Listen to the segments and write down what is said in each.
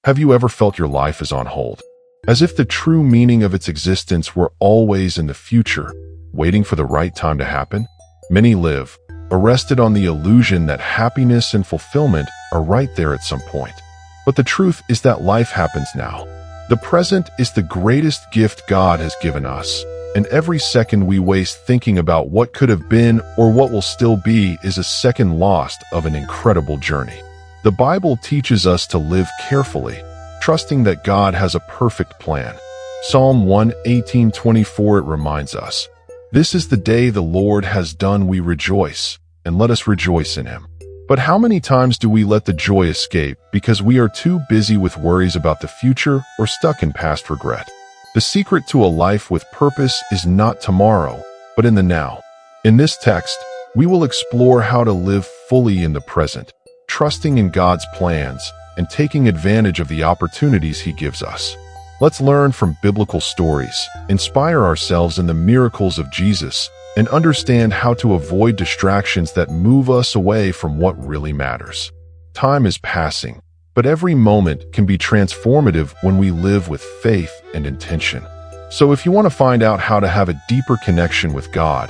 Have you ever felt your life is on hold? As if the true meaning of its existence were always in the future, waiting for the right time to happen? Many live, arrested on the illusion that happiness and fulfillment are right there at some point. But the truth is that life happens now. The present is the greatest gift God has given us, and every second we waste thinking about what could have been or what will still be is a second lost of an incredible journey. The Bible teaches us to live carefully, trusting that God has a perfect plan. Psalm 118:24 it reminds us, "This is the day the Lord has done, we rejoice, and let us rejoice in him." But how many times do we let the joy escape because we are too busy with worries about the future or stuck in past regret? The secret to a life with purpose is not tomorrow, but in the now. In this text, we will explore how to live fully in the present, trusting in God's plans and taking advantage of the opportunities he gives us. Let's learn from biblical stories, inspire ourselves in the miracles of Jesus, and understand how to avoid distractions that move us away from what really matters. Time is passing, but every moment can be transformative when we live with faith and intention. So if you want to find out how to have a deeper connection with God,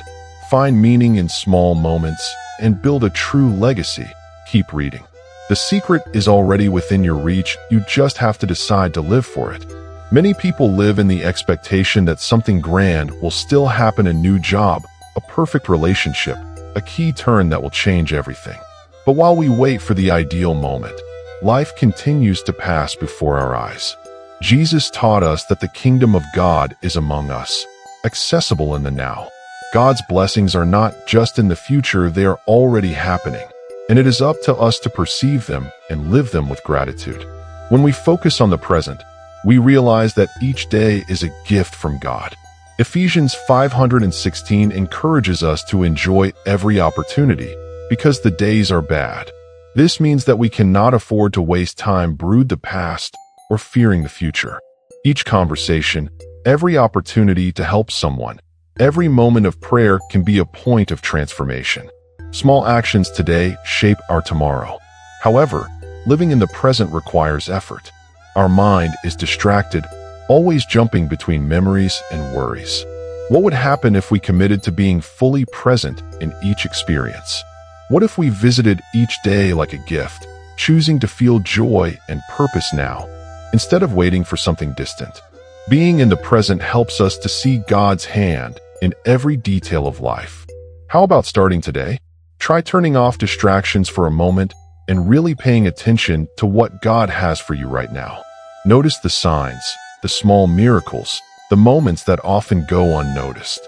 find meaning in small moments, and build a true legacy, keep reading. The secret is already within your reach, you just have to decide to live for it. Many people live in the expectation that something grand will still happen: a new job, a perfect relationship, a key turn that will change everything. But while we wait for the ideal moment, life continues to pass before our eyes. Jesus taught us that the kingdom of God is among us, accessible in the now. God's blessings are not just in the future, they are already happening, and it is up to us to perceive them and live them with gratitude. When we focus on the present, we realize that each day is a gift from God. Ephesians 5:16 encourages us to enjoy every opportunity because the days are bad. This means that we cannot afford to waste time brooding the past or fearing the future. Each conversation, every opportunity to help someone, every moment of prayer can be a point of transformation. Small actions today shape our tomorrow. However, living in the present requires effort. Our mind is distracted, always jumping between memories and worries. What would happen if we committed to being fully present in each experience? What if we visited each day like a gift, choosing to feel joy and purpose now, instead of waiting for something distant? Being in the present helps us to see God's hand in every detail of life. How about starting today? Try turning off distractions for a moment and really paying attention to what God has for you right now. Notice the signs, the small miracles, the moments that often go unnoticed.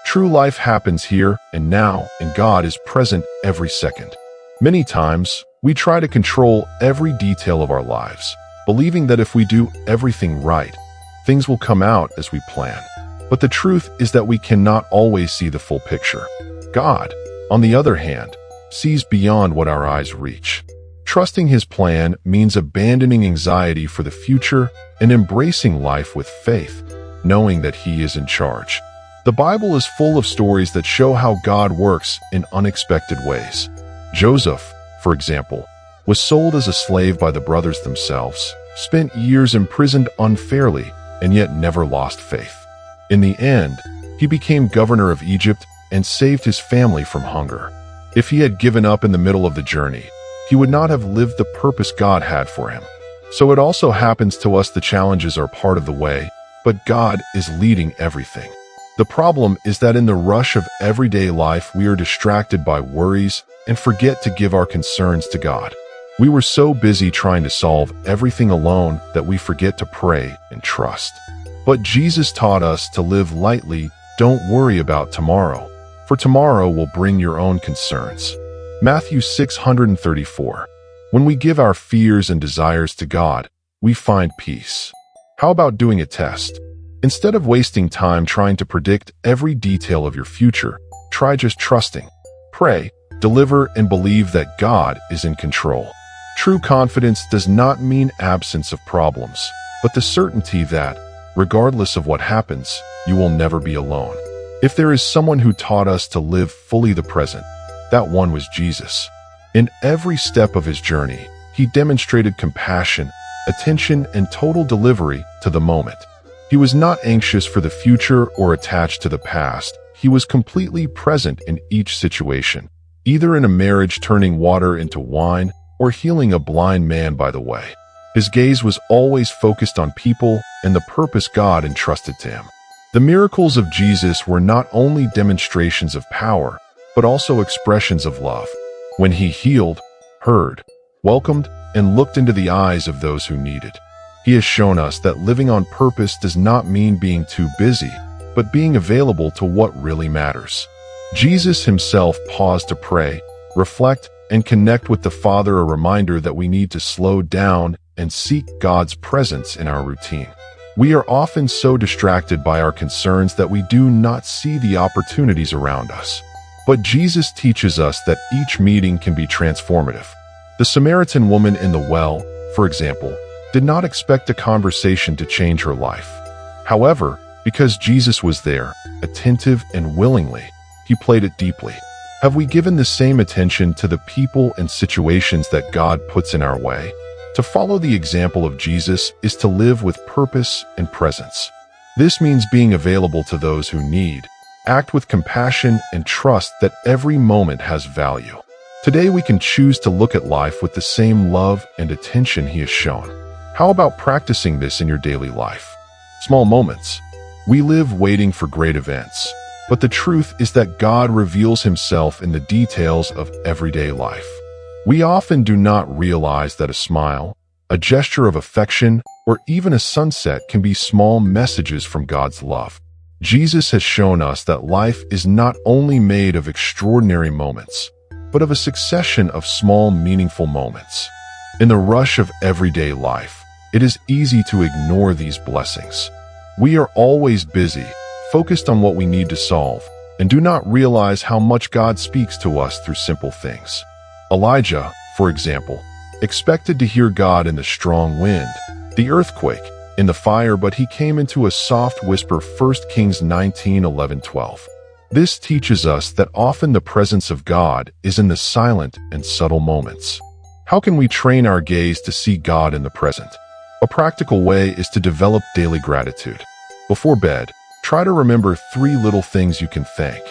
True life happens here and now, and God is present every second. Many times, we try to control every detail of our lives, believing that if we do everything right, things will come out as we plan. But the truth is that we cannot always see the full picture. God, on the other hand, sees beyond what our eyes reach. Trusting his plan means abandoning anxiety for the future and embracing life with faith, knowing that he is in charge. The Bible is full of stories that show how God works in unexpected ways. Joseph, for example, was sold as a slave by the brothers themselves, spent years imprisoned unfairly, and yet never lost faith. In the end, he became governor of Egypt and saved his family from hunger. If he had given up in the middle of the journey, he would not have lived the purpose God had for him. So it also happens to us. The challenges are part of the way, but God is leading everything. The problem is that in the rush of everyday life, we are distracted by worries and forget to give our concerns to God. We were so busy trying to solve everything alone that we forget to pray and trust. But Jesus taught us to live lightly. Don't worry about tomorrow, for tomorrow will bring your own concerns. Matthew 6:34. When we give our fears and desires to God, we find peace. How about doing a test? Instead of wasting time trying to predict every detail of your future, try just trusting. Pray, deliver, and believe that God is in control. True confidence does not mean absence of problems, but the certainty that, regardless of what happens, you will never be alone. If there is someone who taught us to live fully the present, that one was Jesus. In every step of his journey, he demonstrated compassion, attention, and total delivery to the moment. He was not anxious for the future or attached to the past. He was completely present in each situation, either in a marriage turning water into wine or healing a blind man by the way. His gaze was always focused on people and the purpose God entrusted to him. The miracles of Jesus were not only demonstrations of power, but also expressions of love. When he healed, heard, welcomed, and looked into the eyes of those who needed. He has shown us that living on purpose does not mean being too busy, but being available to what really matters. Jesus himself paused to pray, reflect, and connect with the Father, a reminder that we need to slow down and seek God's presence in our routine. We are often so distracted by our concerns that we do not see the opportunities around us. But Jesus teaches us that each meeting can be transformative. The Samaritan woman in the well, for example, did not expect a conversation to change her life. However, because Jesus was there, attentive and willingly, he played it deeply. Have we given the same attention to the people and situations that God puts in our way? To follow the example of Jesus is to live with purpose and presence. This means being available to those who need, act with compassion, and trust that every moment has value. Today we can choose to look at life with the same love and attention he has shown. How about practicing this in your daily life? Small moments. We live waiting for great events, but the truth is that God reveals himself in the details of everyday life. We often do not realize that a smile, a gesture of affection, or even a sunset can be small messages from God's love. Jesus has shown us that life is not only made of extraordinary moments, but of a succession of small, meaningful moments. In the rush of everyday life, it is easy to ignore these blessings. We are always busy, focused on what we need to solve, and do not realize how much God speaks to us through simple things. Elijah, for example, expected to hear God in the strong wind, the earthquake, in the fire, but he came into a soft whisper. 1 Kings 19:11-12. This teaches us that often the presence of God is in the silent and subtle moments. How can we train our gaze to see God in the present? A practical way is to develop daily gratitude. Before bed, try to remember 3 little things you can thank.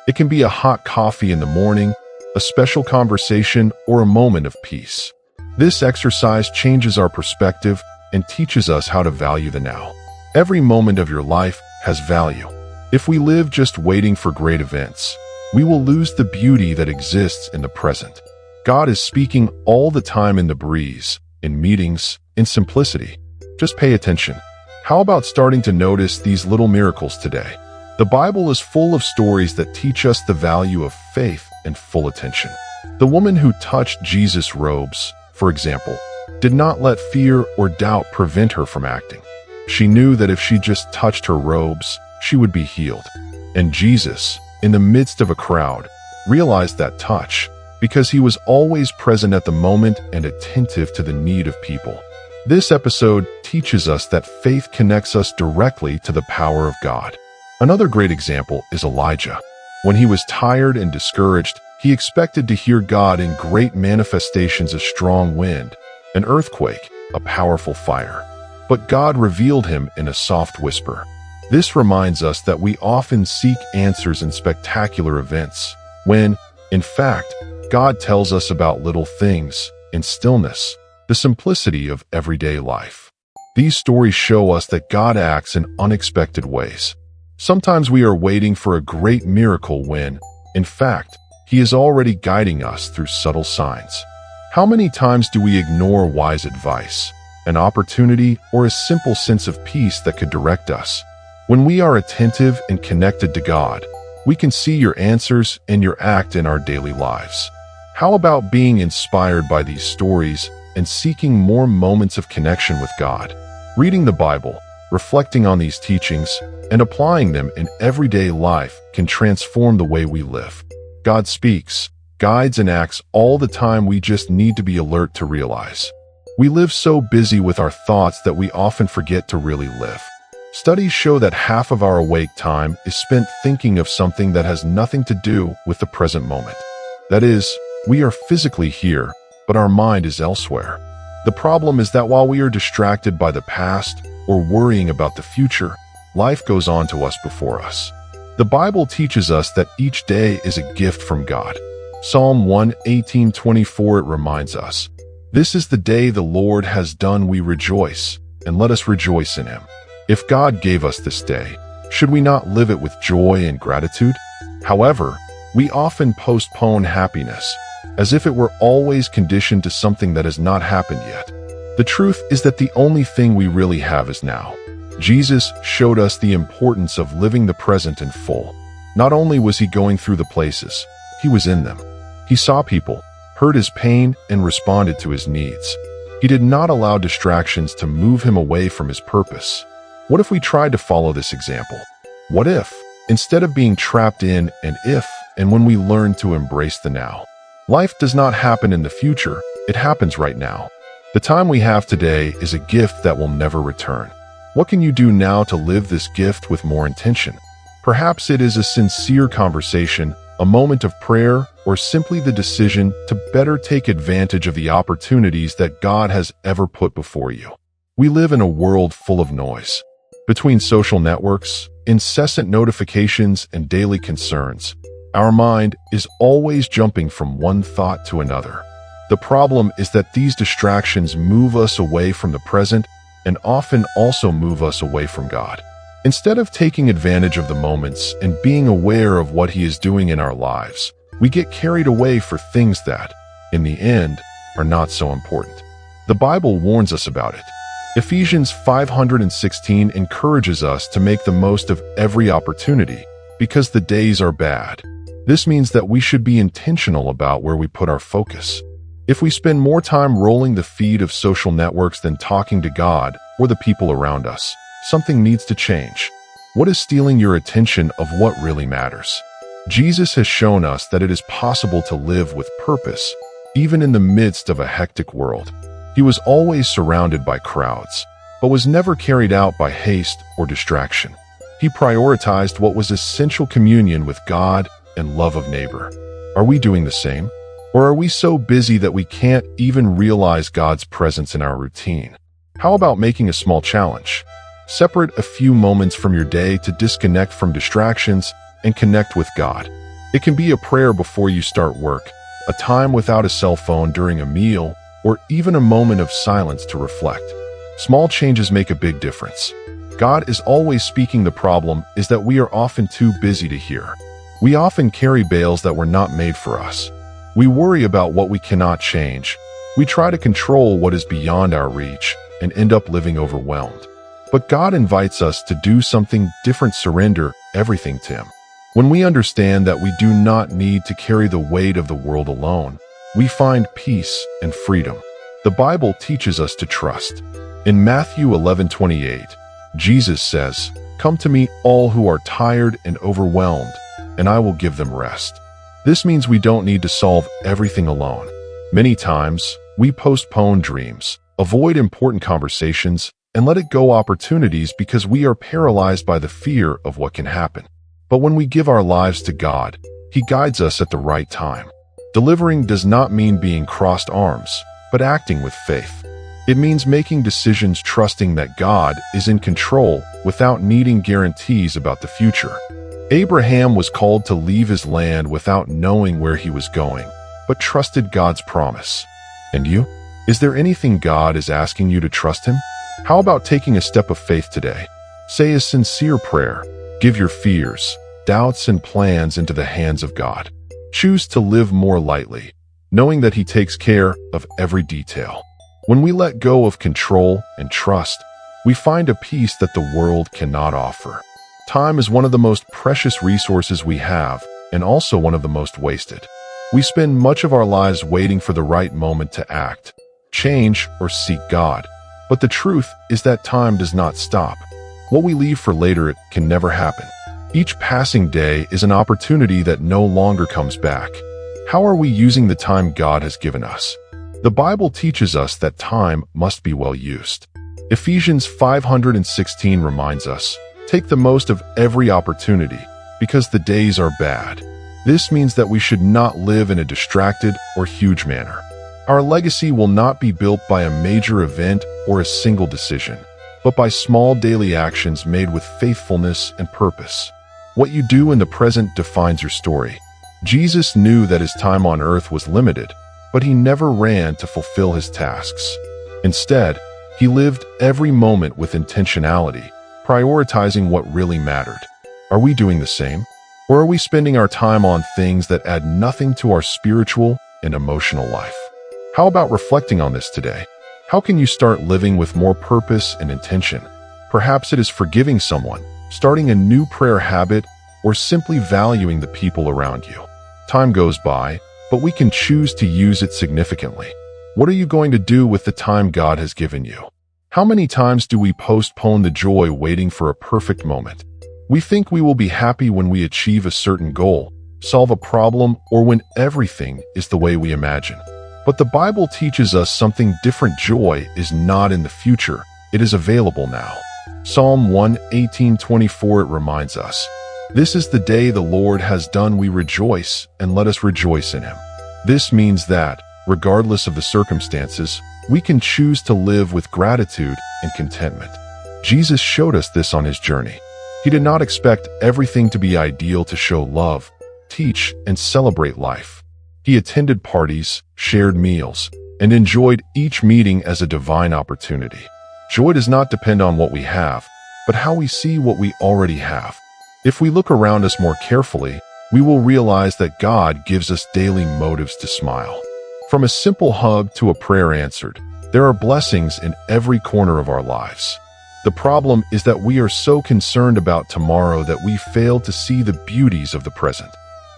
It can be a hot coffee in the morning, a special conversation, or a moment of peace. This exercise changes our perspective and teaches us how to value the now. Every moment of your life has value. If we live just waiting for great events, we will lose the beauty that exists in the present. God is speaking all the time, in the breeze, in meetings, in simplicity. Just pay attention. How about starting to notice these little miracles today? The Bible is full of stories that teach us the value of faith and full attention. The woman who touched Jesus' robes, for example, did not let fear or doubt prevent her from acting. She knew that if she just touched her robes, she would be healed. And Jesus, in the midst of a crowd, realized that touch because he was always present at the moment and attentive to the need of people. This episode teaches us that faith connects us directly to the power of God. Another great example is Elijah. When he was tired and discouraged, he expected to hear God in great manifestations: a strong wind, an earthquake, a powerful fire. But God revealed him in a soft whisper. This reminds us that we often seek answers in spectacular events, when, in fact, God tells us about little things, in stillness, the simplicity of everyday life. These stories show us that God acts in unexpected ways. Sometimes we are waiting for a great miracle when, in fact, he is already guiding us through subtle signs. How many times do we ignore wise advice, an opportunity, or a simple sense of peace that could direct us? When we are attentive and connected to God, we can see your answers and your act in our daily lives. How about being inspired by these stories and seeking more moments of connection with God? Reading the Bible, reflecting on these teachings, and applying them in everyday life can transform the way we live. God speaks, guides, and acts all the time. We just need to be alert to realize. We live so busy with our thoughts that we often forget to really live. Studies show that half of our awake time is spent thinking of something that has nothing to do with the present moment. That is, we are physically here, but our mind is elsewhere. The problem is that while we are distracted by the past or worrying about the future, life goes on to us before us. The Bible teaches us that each day is a gift from God. Psalm 118:24 it reminds us, "This is the day the Lord has done, we rejoice, and let us rejoice in him." If God gave us this day, should we not live it with joy and gratitude? However, we often postpone happiness, as if it were always conditioned to something that has not happened yet. The truth is that the only thing we really have is now. Jesus showed us the importance of living the present in full. Not only was he going through the places, he was in them. He saw people, heard his pain, and responded to his needs. He did not allow distractions to move him away from his purpose. What if we tried to follow this example? What if, instead of being trapped in an if and when we learn to embrace the now? Life does not happen in the future, it happens right now. The time we have today is a gift that will never return. What can you do now to live this gift with more intention? Perhaps it is a sincere conversation, a moment of prayer, or simply the decision to better take advantage of the opportunities that God has ever put before you. We live in a world full of noise. Between social networks, incessant notifications, and daily concerns, our mind is always jumping from one thought to another. The problem is that these distractions move us away from the present and often also move us away from God. Instead of taking advantage of the moments and being aware of what he is doing in our lives, we get carried away for things that, in the end, are not so important. The Bible warns us about it. Ephesians 5:16 encourages us to make the most of every opportunity because the days are bad. This means that we should be intentional about where we put our focus. If we spend more time rolling the feed of social networks than talking to God or the people around us, something needs to change. What is stealing your attention of what really matters? Jesus has shown us that it is possible to live with purpose, even in the midst of a hectic world. He was always surrounded by crowds, but was never carried out by haste or distraction. He prioritized what was essential: communion with God and love of neighbor. Are we doing the same? Or are we so busy that we can't even realize God's presence in our routine? How about making a small challenge? Separate a few moments from your day to disconnect from distractions and connect with God. It can be a prayer before you start work, a time without a cell phone during a meal, or even a moment of silence to reflect. Small changes make a big difference. God is always speaking. The problem is that we are often too busy to hear. We often carry bales that were not made for us. We worry about what we cannot change. We try to control what is beyond our reach and end up living overwhelmed. But God invites us to do something different: surrender everything to him. When we understand that we do not need to carry the weight of the world alone, we find peace and freedom. The Bible teaches us to trust. In Matthew 11:28, Jesus says, "Come to me, all who are tired and overwhelmed, and I will give them rest." This means we don't need to solve everything alone. Many times, we postpone dreams, avoid important conversations, and let it go opportunities because we are paralyzed by the fear of what can happen. But when we give our lives to God, he guides us at the right time. Delivering does not mean being crossed arms, but acting with faith. It means making decisions trusting that God is in control without needing guarantees about the future. Abraham was called to leave his land without knowing where he was going, but trusted God's promise. And you? Is there anything God is asking you to trust him? How about taking a step of faith today? Say a sincere prayer. Give your fears, doubts, and plans into the hands of God. Choose to live more lightly, knowing that he takes care of every detail. When we let go of control and trust, we find a peace that the world cannot offer. Time is one of the most precious resources we have, and also one of the most wasted. We spend much of our lives waiting for the right moment to act, change, or seek God. But the truth is that time does not stop. What we leave for later, it can never happen. Each passing day is an opportunity that no longer comes back. How are we using the time God has given us? The Bible teaches us that time must be well used. Ephesians 5:16 reminds us, "Take the most of every opportunity, because the days are bad." This means that we should not live in a distracted or huge manner. Our legacy will not be built by a major event or a single decision, but by small daily actions made with faithfulness and purpose. What you do in the present defines your story. Jesus knew that his time on earth was limited, but he never ran to fulfill his tasks. Instead, he lived every moment with intentionality, prioritizing what really mattered. Are we doing the same? Or are we spending our time on things that add nothing to our spiritual and emotional life? How about reflecting on this today? How can you start living with more purpose and intention? Perhaps it is forgiving someone, starting a new prayer habit, or simply valuing the people around you. Time goes by, but we can choose to use it significantly. What are you going to do with the time God has given you? How many times do we postpone the joy waiting for a perfect moment? We think we will be happy when we achieve a certain goal, solve a problem, or when everything is the way we imagine. But the Bible teaches us something different. Joy is not in the future, it is available now. Psalm 118:24 it reminds us, "This is the day the Lord has done, we rejoice, and let us rejoice in him." This means that, regardless of the circumstances, we can choose to live with gratitude and contentment. Jesus showed us this on his journey. He did not expect everything to be ideal to show love, teach, and celebrate life. He attended parties, shared meals, and enjoyed each meeting as a divine opportunity. Joy does not depend on what we have, but how we see what we already have. If we look around us more carefully, we will realize that God gives us daily motives to smile. From a simple hug to a prayer answered, there are blessings in every corner of our lives. The problem is that we are so concerned about tomorrow that we fail to see the beauties of the present.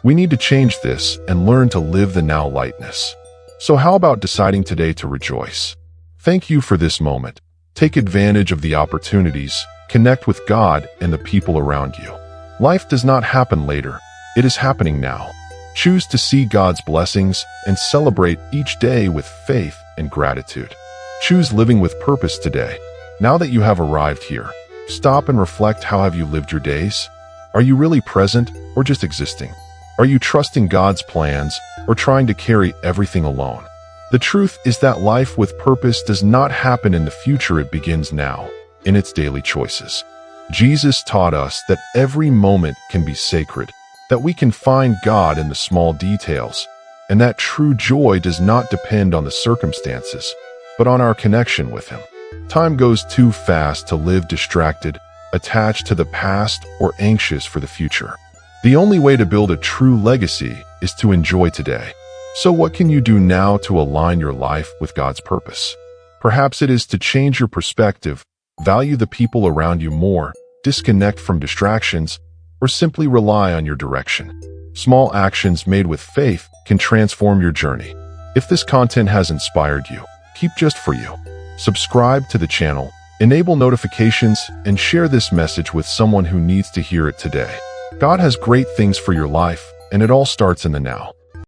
We need to change this and learn to live the now lightness. So how about deciding today to rejoice? Thank you for this moment. Take advantage of the opportunities, connect with God and the people around you. Life does not happen later, it is happening now. Choose to see God's blessings and celebrate each day with faith and gratitude. Choose living with purpose today. Now that you have arrived here, stop and reflect. How have you lived your days? Are you really present or just existing? Are you trusting God's plans or trying to carry everything alone? The truth is that life with purpose does not happen in the future, it begins now, in its daily choices. Jesus taught us that every moment can be sacred, that we can find God in the small details, and that true joy does not depend on the circumstances, but on our connection with Him. Time goes too fast to live distracted, attached to the past, or anxious for the future. The only way to build a true legacy is to enjoy today. So what can you do now to align your life with God's purpose? Perhaps it is to change your perspective, value the people around you more, disconnect from distractions, or simply rely on your direction. Small actions made with faith can transform your journey. If this content has inspired you, keep just for you. Subscribe to the channel, enable notifications, and share this message with someone who needs to hear it today. God has great things for your life, and it all starts in the now.